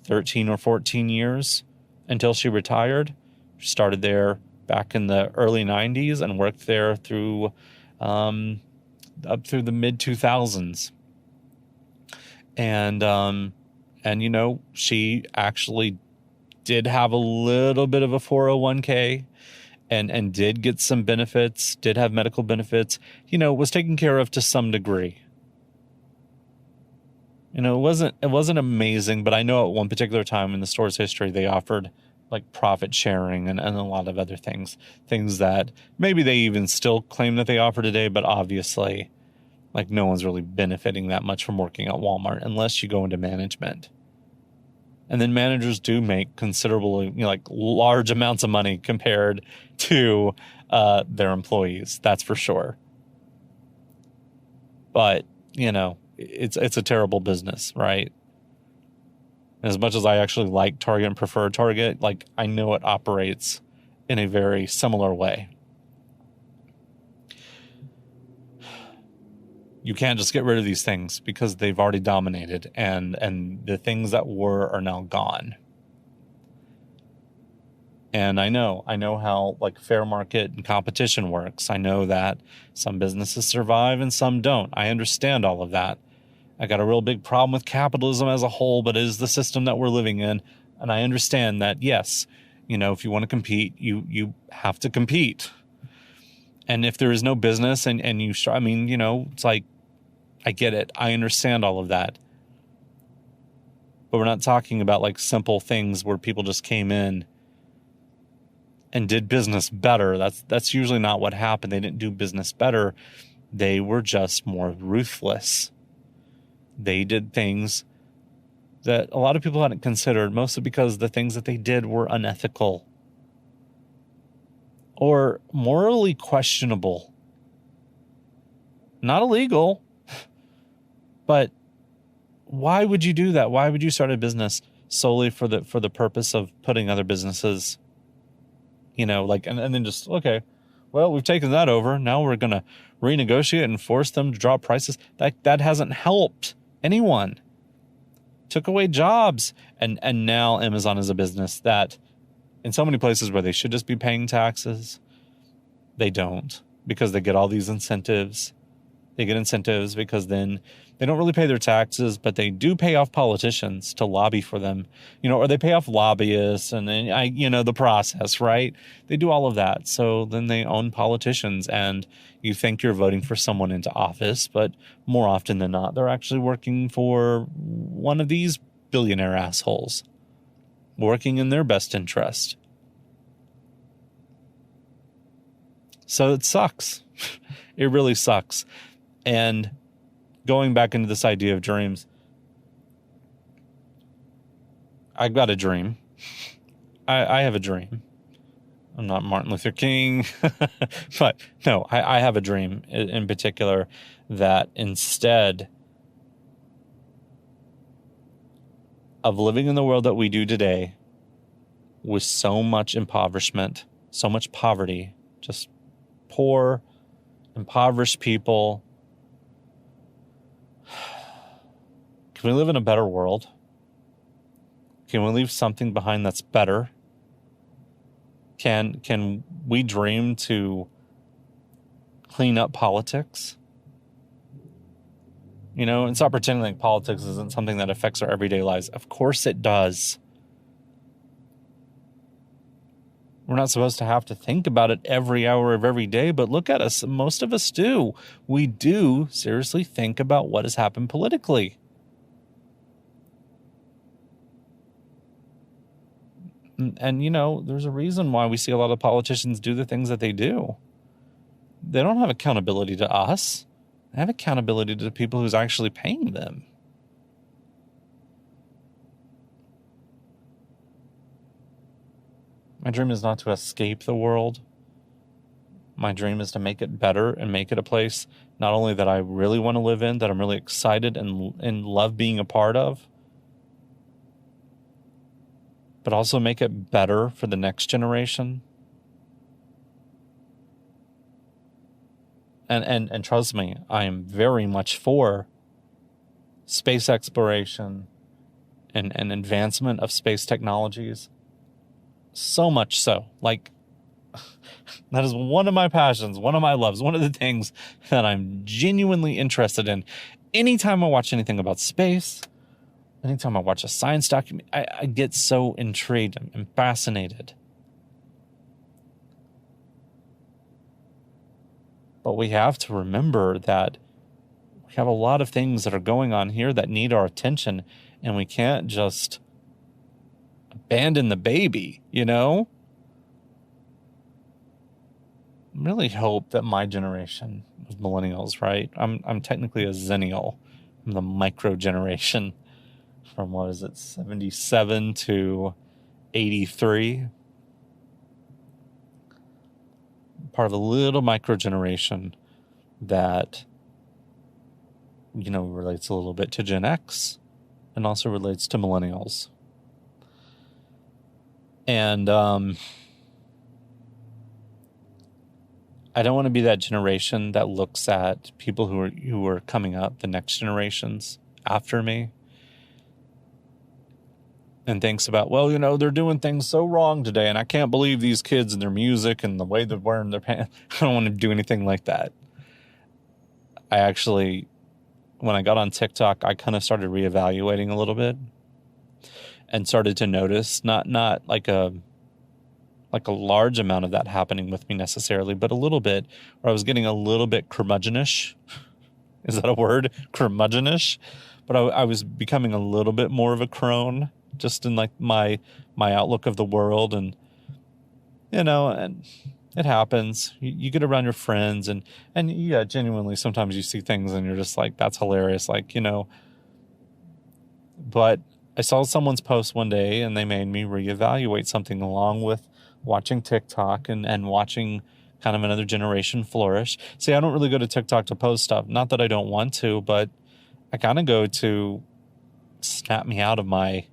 13 or 14 years until she retired. She started there back in the early 90s and worked there through up through the mid 2000s. And you know, she actually did have a little bit of a 401k and did get some benefits, did have medical benefits, you know, was taken care of to some degree. You know, it wasn't amazing, but I know at one particular time in the store's history, they offered like profit sharing and a lot of other things that maybe they even still claim that they offer today, but obviously like no one's really benefiting that much from working at Walmart unless you go into management. And then managers do make considerable, you know, like large amounts of money compared to their employees. That's for sure. But, you know, it's a terrible business, right? As much as I actually like Target and prefer Target, like I know it operates in a very similar way. You can't just get rid of these things because they've already dominated, and the things that were are now gone. And I know how like fair market and competition works. I know that some businesses survive and some don't. I understand all of that. I got a real big problem with capitalism as a whole, but it is the system that we're living in. And I understand that, yes, you know, if you want to compete, you have to compete. And if there is no business and you, I mean, you know, it's like, I get it. I understand all of that. But we're not talking about like simple things where people just came in and did business better. That's usually not what happened. They didn't do business better. They were just more ruthless. They did things that a lot of people hadn't considered, mostly because the things that they did were unethical or morally questionable. Not illegal, but why would you do that? Why would you start a business solely for the purpose of putting other businesses, you know, like, and then just, okay, well, we've taken that over. Now we're going to renegotiate and force them to drop prices. That hasn't helped anyone. Took away jobs. And now Amazon is a business that in so many places where they should just be paying taxes, they don't, because they get all these incentives. They get incentives because then they don't really pay their taxes, but they do pay off politicians to lobby for them, you know, or they pay off lobbyists and then, you know, the process, right? They do all of that. So then they own politicians and you think you're voting for someone into office, but more often than not, they're actually working for one of these billionaire assholes, working in their best interest. So it sucks. It really sucks. And going back into this idea of dreams, I've got a dream. I have a dream. I'm not Martin Luther King, but no, I have a dream in particular that instead of living in the world that we do today with so much impoverishment, so much poverty, just poor, impoverished people, can we live in a better world? Can we leave something behind that's better? Can we dream to clean up politics? You know, and stop pretending like politics isn't something that affects our everyday lives. Of course it does. We're not supposed to have to think about it every hour of every day, but look at us. Most of us do. We do seriously think about what has happened politically. And, you know, there's a reason why we see a lot of politicians do the things that they do. They don't have accountability to us. They have accountability to the people who's actually paying them. My dream is not to escape the world. My dream is to make it better and make it a place not only that I really want to live in, that I'm really excited and love being a part of, but also make it better for the next generation. And trust me, I am very much for space exploration and advancement of space technologies. So much so, like That is one of my passions, one of my loves, one of the things that I'm genuinely interested in. Anytime I watch anything about space, anytime I watch a science document, I get so intrigued and fascinated. But we have to remember that we have a lot of things that are going on here that need our attention, and we can't just abandon the baby, you know? I really hope that my generation of millennials, right? I'm technically a zennial. I'm the micro generation from, 77 to 83. Part of a little micro generation that, relates a little bit to Gen X and also relates to millennials. And I don't want to be that generation that looks at people who are coming up, the next generations after me, and thinks about, they're doing things so wrong today, and I can't believe these kids and their music and the way they're wearing their pants. I don't want to do anything like that. I actually, when I got on TikTok, I kind of started reevaluating a little bit and started to notice not like a large amount of that happening with me necessarily, but a little bit, where I was getting a little bit curmudgeonish. Is that a word? Curmudgeonish? But I was becoming a little bit more of a crone, just in like my outlook of the world. And, and it happens. You get around your friends and yeah, genuinely, sometimes you see things and you're just like, that's hilarious. But I saw someone's post one day and they made me reevaluate something along with watching TikTok and watching kind of another generation flourish. See, I don't really go to TikTok to post stuff. Not that I don't want to, but I kind of go to snap me out of my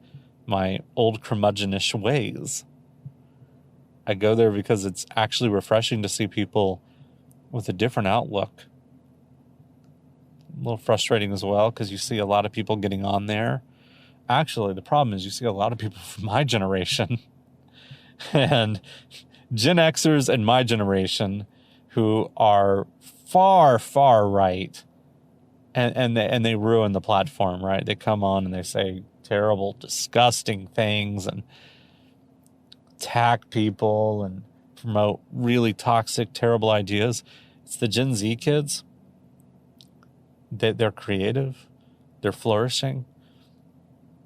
old curmudgeonish ways. I go there because it's actually refreshing to see people with a different outlook. A little frustrating as well, because you see a lot of people getting on there. Actually, the problem is you see a lot of people from my generation and Gen Xers and my generation who are far, far right, and they ruin the platform, right? They come on and they say terrible, disgusting things and attack people and promote really toxic, terrible ideas. It's the Gen Z kids. They're creative. They're flourishing.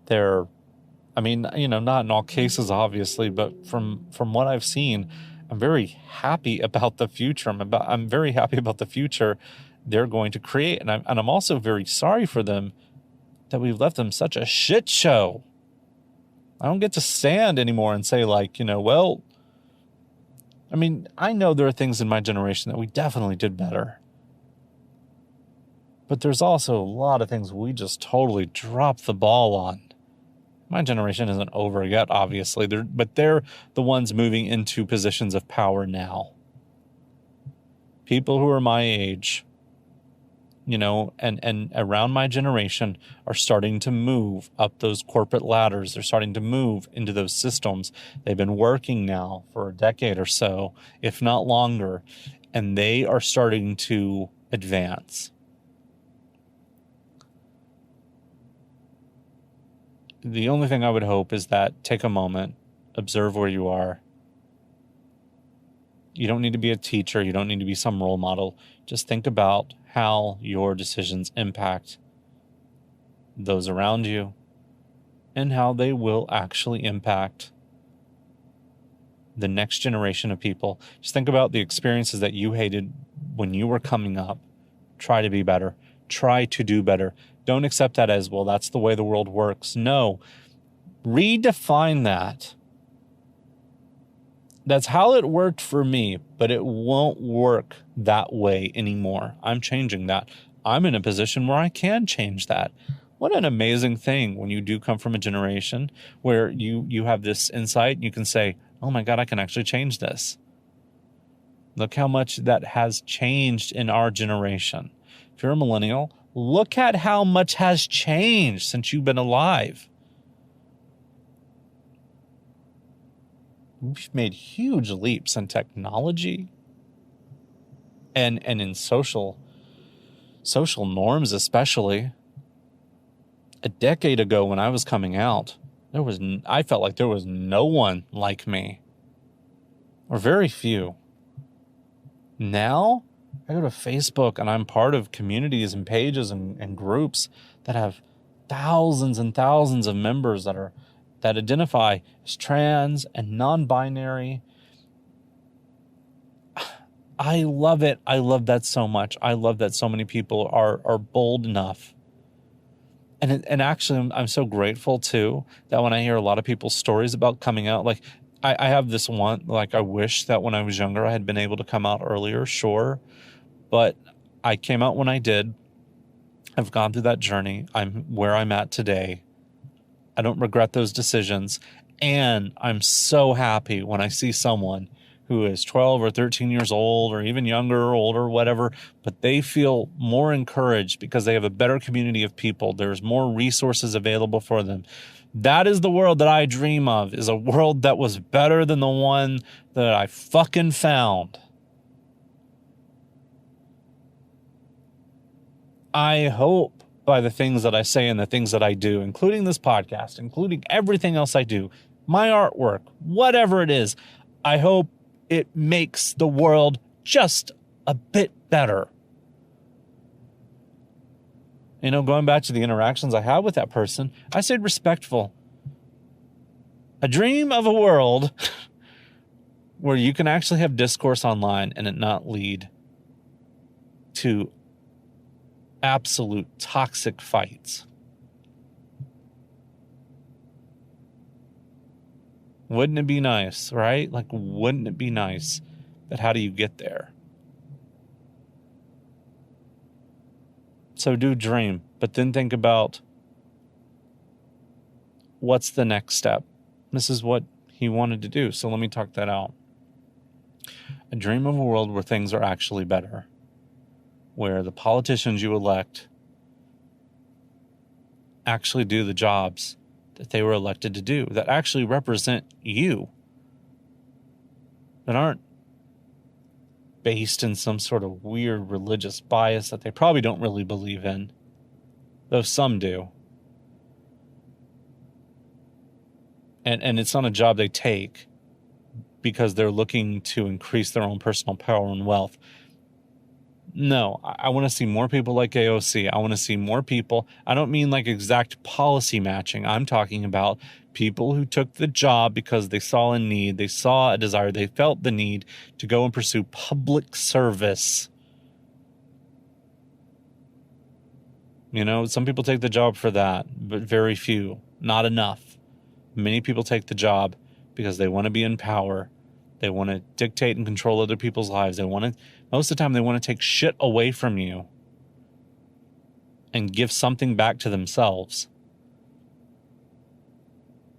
They're, not in all cases, obviously, but from what I've seen, I'm very happy about the future. I'm very happy about the future they're going to create. And I'm also very sorry for them that we've left them such a shit show. I don't get to stand anymore and say I know there are things in my generation that we definitely did better. But there's also a lot of things we just totally dropped the ball on. My generation isn't over yet, obviously, but they're the ones moving into positions of power now. People who are my age, and around my generation are starting to move up those corporate ladders. They're starting to move into those systems. They've been working now for a decade or so, if not longer, and they are starting to advance. The only thing I would hope is that take a moment, observe where you are. You don't need to be a teacher. You don't need to be some role model. Just think about how your decisions impact those around you and how they will actually impact the next generation of people. Just think about the experiences that you hated when you were coming up. Try to be better. Try to do better. Don't accept that as, well, that's the way the world works. No. Redefine that. That's how it worked for me, but it won't work that way anymore. I'm changing that. I'm in a position where I can change that. What an amazing thing when you do come from a generation where you have this insight and you can say, oh my God, I can actually change this. Look how much that has changed in our generation. If you're a millennial, look at how much has changed since you've been alive. we've made huge leaps in technology and in social norms, especially. A decade ago when I was coming out, I felt like there was no one like me, or very few. Now, I go to Facebook and I'm part of communities and pages and groups that have thousands and thousands of members that identify as trans and non-binary. I love it. I love that so much. I love that so many people are bold enough. And actually, I'm so grateful, too, that when I hear a lot of people's stories about coming out, like, I have this one, like, I wish that when I was younger, I had been able to come out earlier, sure. But I came out when I did. I've gone through that journey. I'm where I'm at today. I don't regret those decisions. And I'm so happy when I see someone who is 12 or 13 years old or even younger or older, whatever, but they feel more encouraged because they have a better community of people. There's more resources available for them. That is the world that I dream of, is a world that was better than the one that I fucking found. I hope by the things that I say and the things that I do, including this podcast, including everything else I do, my artwork, whatever it is, I hope it makes the world just a bit better. You know, going back to the interactions I had with that person, I stayed respectful. I dream of a world where you can actually have discourse online and it not lead to absolute toxic fights. Wouldn't it be nice, right? Like, wouldn't it be nice? But how do you get there? So do dream, but then think about what's the next step. This is what he wanted to do, so let me talk that out. I dream of a world where things are actually better, where the politicians you elect actually do the jobs that they were elected to do, that actually represent you, that aren't based in some sort of weird religious bias that they probably don't really believe in, though some do. And it's not a job they take because they're looking to increase their own personal power and wealth. No, I want to see more people like AOC. I want to see more people. I don't mean like exact policy matching. I'm talking about people who took the job because they saw a need, they saw a desire, they felt the need to go and pursue public service. You know, some people take the job for that, but very few, not enough. Many people take the job because they want to be in power. They want to dictate and control other people's lives. Most of the time, they want to take shit away from you and give something back to themselves.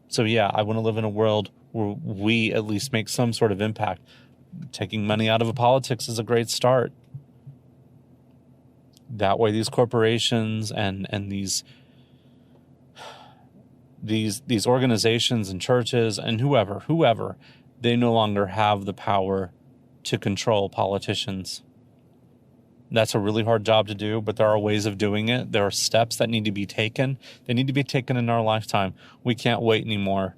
So yeah, I want to live in a world where we at least make some sort of impact. Taking money out of politics is a great start. That way, these corporations and these organizations and churches and whoever, they no longer have the power to control politicians. That's a really hard job to do, but there are ways of doing it. There are steps that need to be taken. They need to be taken in our lifetime. We can't wait anymore.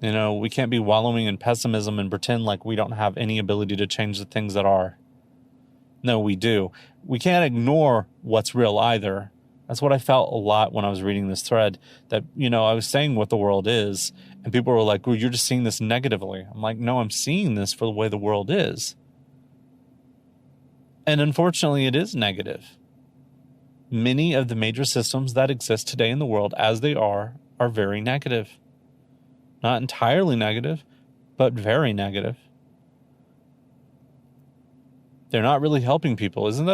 You know, we can't be wallowing in pessimism and pretend like we don't have any ability to change the things that are. No, we do. We can't ignore what's real either. That's what I felt a lot when I was reading this thread, that, you know, I was saying what the world is, and people were like, well, you're just seeing this negatively. I'm like, no, I'm seeing this for the way the world is. And unfortunately, it is negative. Many of the major systems that exist today in the world, as they are very negative. Not entirely negative, but very negative. They're not really helping people. Isn't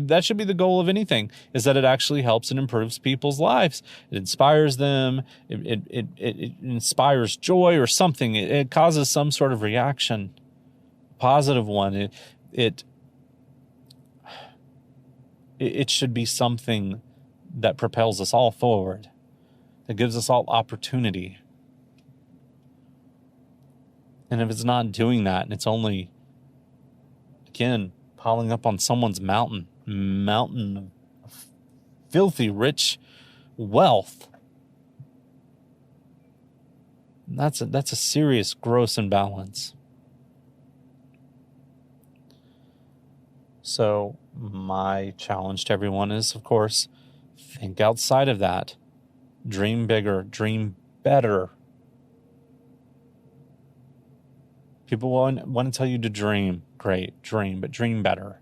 that should be the goal of anything, is that it actually helps and improves people's lives. It inspires them. It inspires joy or something. It causes some sort of reaction, positive one. It should be something that propels us all forward, that gives us all opportunity. And if it's not doing that, and it's only, again, piling up on someone's mountain of filthy rich wealth, that's a serious gross imbalance. So my challenge to everyone is, of course, think outside of that. Dream bigger, dream better. People want to tell you to dream. Great, dream, but dream better.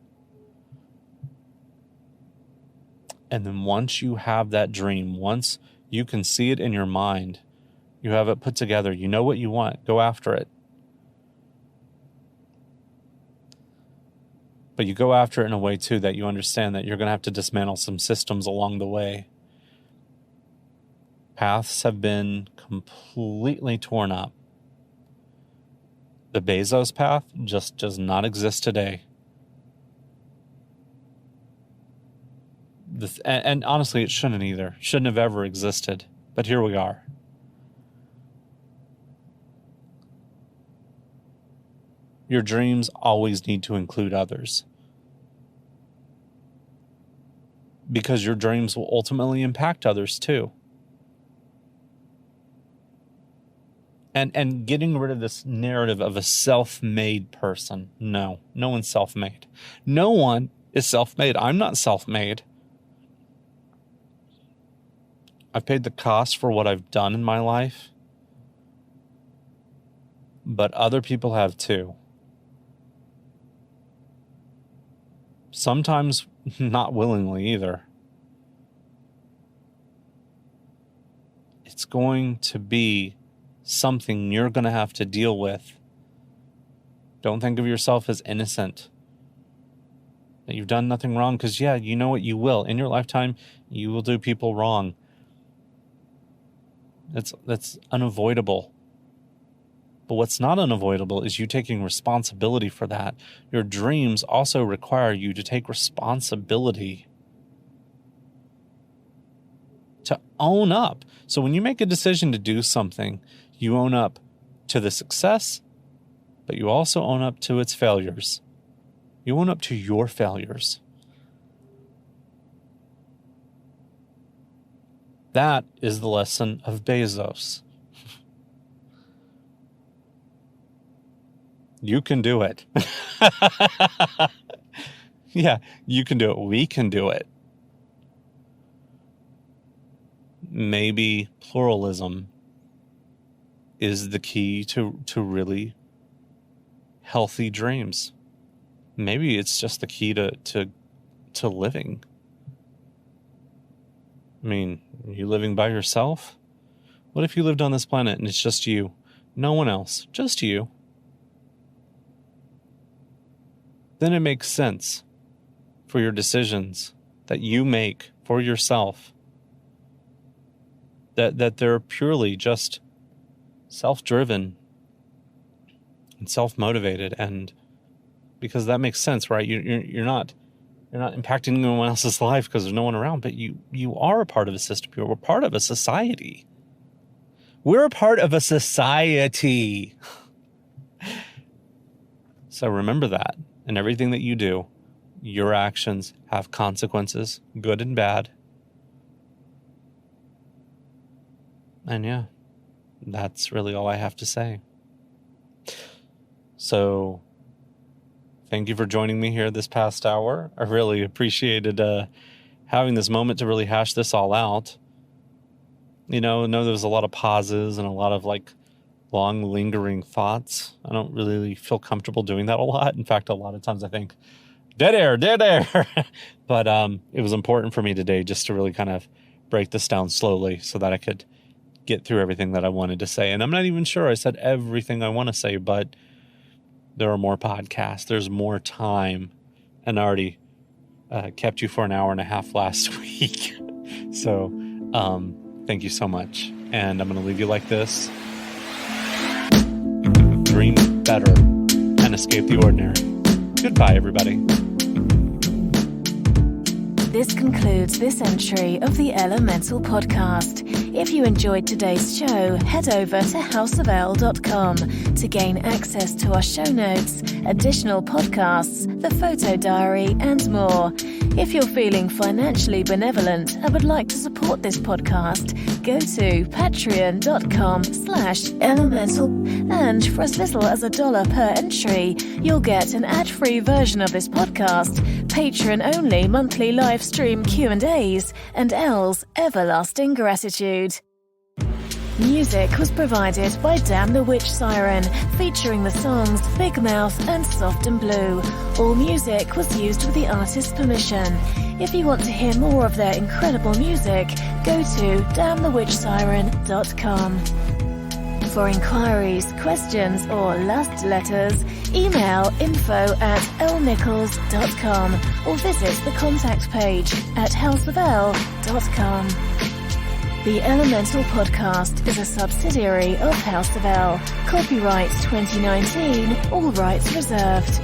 And then once you have that dream, once you can see it in your mind, you have it put together, you know what you want, go after it. But you go after it in a way, too, that you understand that you're going to have to dismantle some systems along the way. Paths have been completely torn up. The Bezos path just does not exist today. And honestly, it shouldn't either. Shouldn't have ever existed. But here we are. Your dreams always need to include others. Because your dreams will ultimately impact others too. And getting rid of this narrative of a self-made person. No one's self-made. No one is self-made. I'm not self-made. I've paid the cost for what I've done in my life. But other people have too. Sometimes not willingly either. It's going to be something you're going to have to deal with. Don't think of yourself as innocent. That you've done nothing wrong, because you know what, you will. In your lifetime, you will do people wrong. That's unavoidable. But what's not unavoidable is you taking responsibility for that. Your dreams also require you to take responsibility. To own up. So when you make a decision to do something, you own up to the success, but you also own up to its failures. You own up to your failures. That is the lesson of Bezos. You can do it. Yeah, you can do it. We can do it. Maybe pluralism is the key to really healthy dreams. Maybe it's just the key to living. I mean, are you living by yourself? What if you lived on this planet and it's just you? No one else, just you. Then it makes sense for your decisions that you make for yourself. That they're purely just self-driven and self-motivated, and because that makes sense, right? You're not impacting anyone else's life because there's no one around, but you are a part of a system. We're part of a society. We're a part of a society. So remember that, and everything that you do, your actions have consequences, good and bad. And that's really all I have to say. So, thank you for joining me here this past hour. I really appreciated having this moment to really hash this all out. I know there was a lot of pauses and a lot of long lingering thoughts. I don't really feel comfortable doing that a lot. In fact, a lot of times I think, dead air. But it was important for me today just to really kind of break this down slowly so that I could get through everything that I wanted to say. And I'm not even sure I said everything I want to say, but there are more podcasts. There's more time. And I already kept you for an hour and a half last week. So thank you so much. And I'm going to leave you like this. Dream better and escape the ordinary. Goodbye, everybody. This concludes this entry of the Elemental Podcast. If you enjoyed today's show, head over to houseofl.com to gain access to our show notes, additional podcasts, the photo diary, and more. If you're feeling financially benevolent and would like to support this podcast, go to patreon.com/elemental, and for as little as $1 per entry, you'll get an ad-free version of this podcast, patron-only monthly live stream Q&As, and Elle's everlasting gratitude. Music was provided by Damn the Witch Siren, featuring the songs Big Mouth and Soft and Blue. All music was used with the artist's permission. If you want to hear more of their incredible music, go to damnthewitchsiren.com. For inquiries, questions, or last letters, email info@lnichols.com or visit the contact page at houseofl.com. The Elemental Podcast is a subsidiary of House of L. Copyright 2019, all rights reserved.